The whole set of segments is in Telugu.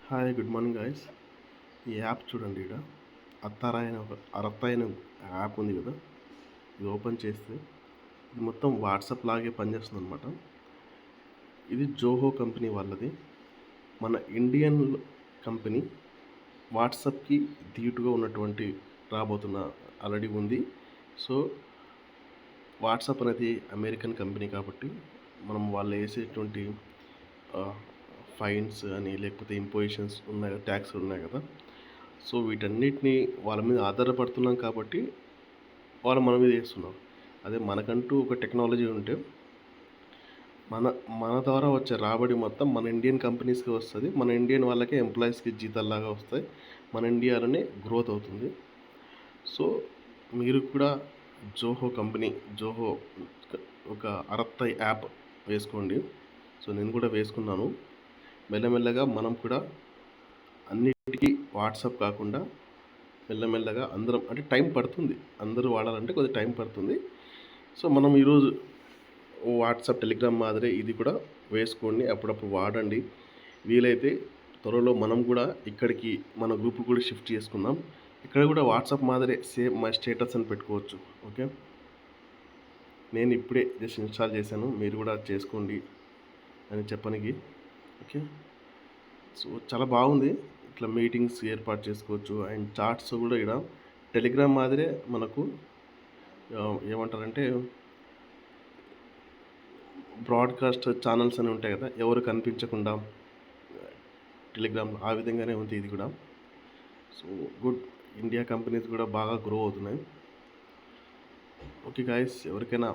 Hi good morning guys. ఈ యాప్ చూడండి. ఇక్కడ అరత్త అయిన యాప్ ఉంది కదా, ఇది ఓపెన్ చేస్తే ఇది మొత్తం వాట్సాప్ లాగే పనిచేస్తుంది అనమాట. ఇది జోహో కంపెనీ వాళ్ళది. మన ఇండియన్ కంపెనీ వాట్సాప్కి ధీటుగా ఉన్నటువంటి రాబోతున్న ఆల్రెడీ ఉంది. సో వాట్సాప్ అనేది అమెరికన్ కంపెనీ కాబట్టి మనం వాళ్ళు వేసేటువంటి ఫైన్స్ అని లేకపోతే ఇంపోజిషన్స్ ఉన్నాయి, ట్యాక్స్ ఉన్నాయి కదా. సో వీటన్నిటిని వాళ్ళ మీద ఆధారపడుతున్నాం కాబట్టి వాళ్ళు మన మీద వేస్తున్నారు. అదే మనకంటూ ఒక టెక్నాలజీ ఉంటే మన మన ద్వారా వచ్చే రాబడి మొత్తం మన ఇండియన్ కంపెనీస్కి వస్తుంది. మన ఇండియన్ వాళ్ళకే ఎంప్లాయీస్కి జీతాల్లాగా వస్తాయి. మన ఇండియాలోనే గ్రోత్ అవుతుంది. సో మీరు కూడా జోహో ఒక అరత్తై యాప్ వేసుకోండి. సో నేను కూడా వేసుకున్నాను. మెల్లమెల్లగా మనం కూడా అన్నిటికీ వాట్సాప్ కాకుండా మెల్లమెల్లగా అందరం, అంటే టైం పడుతుంది, అందరూ వాడాలంటే కొద్దిగా టైం పడుతుంది. సో మనం ఈరోజు వాట్సాప్ టెలిగ్రామ్ మాదిరి ఇది కూడా వేసుకోండి, అప్పుడప్పుడు వాడండి. వీలైతే త్వరలో మనం కూడా ఇక్కడికి మన గ్రూప్ కూడా షిఫ్ట్ చేసుకుందాం. ఇక్కడ కూడా వాట్సాప్ మాదిరే సేమ్ మై స్టేటస్ అని పెట్టుకోవచ్చు. ఓకే, నేను ఇప్పుడే జస్ట్ ఇన్స్టాల్ చేశాను, మీరు కూడా చేసుకోండి అని చెప్పడానికి. ఓకే, సో చాలా బాగుంది. ఇట్లా మీటింగ్స్ ఏర్పాటు చేసుకోవచ్చు. అండ్ చాట్స్ కూడా ఇక్కడ టెలిగ్రామ్ మాదిరే మనకు ఏమంటారంటే బ్రాడ్కాస్ట్ ఛానల్స్ అని ఉంటాయి కదా, ఎవరు కనిపించకుండా టెలిగ్రామ్, ఆ విధంగానే ఉంది ఇది కూడా. సో గుడ్, ఇండియా కంపెనీస్ కూడా బాగా గ్రో అవుతున్నాయి. ఓకే గాయస్, ఎవరికైనా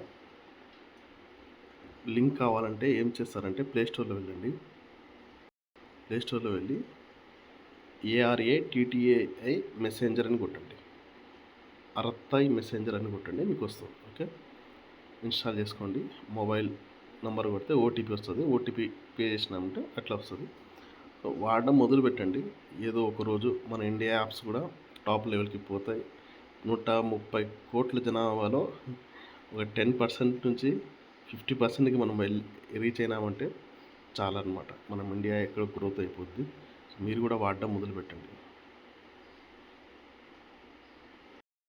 లింక్ కావాలంటే ఏం చేస్తారంటే ప్లేస్టోర్లో వెళ్ళి ARATTAI మెసెంజర్ అని కొట్టండి, అరత్తై మెసెంజర్ అని కొట్టండి, మీకు వస్తుంది. ఓకే, ఇన్స్టాల్ చేసుకోండి. మొబైల్ నెంబర్ కొడితే ఓటీపీ వస్తుంది. ఓటీపీ పే చేసినామంటే అట్లా వస్తుంది. వాడడం మొదలు పెట్టండి. ఏదో ఒకరోజు మన ఇండియా యాప్స్ కూడా టాప్ లెవెల్కి పోతాయి. 130 కోట్ల జనాభాలో ఒక 10% నుంచి 50%కి మనం రీచ్ అయినామంటే చాలా అనమాట. మనం ఇండియా ఎక్కడ గ్రోత్ అయిపోద్ది. సో మీరు కూడా వాడడం మొదలు పెట్టండి.